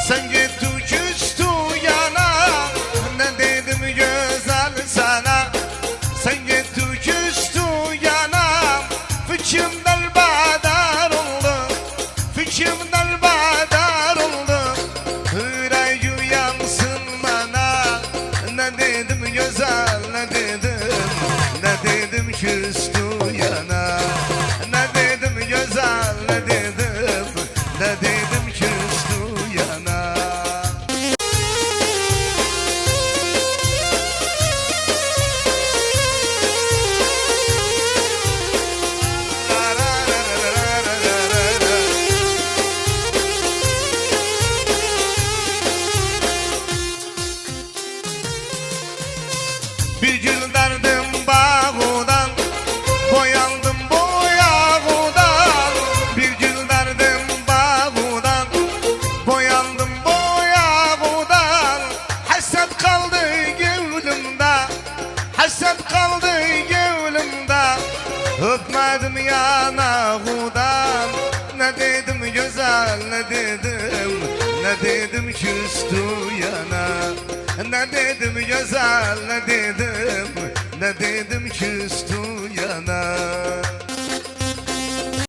Sen gittin küstü yana, ne dedim güzel sana. Sen gittin küstü yana, fikrim derbeder oldu, fikrim derbeder oldu. Yüreği yansın bana, ne dedim güzel, ne dedim küstü yana. Ne dedim güzel, ne dedim küstü yana. Bir gül derdim bağından, boyandım boyağından. Bir gül derdim bağından, boyandım boyağından. Hasret kaldı gönlümde, hasret kaldı gönlümde. Öpmedim yanağından, ne dedim güzel, ne dedim küstü yana. Ne dedim güzel, ne dedim küstü yana.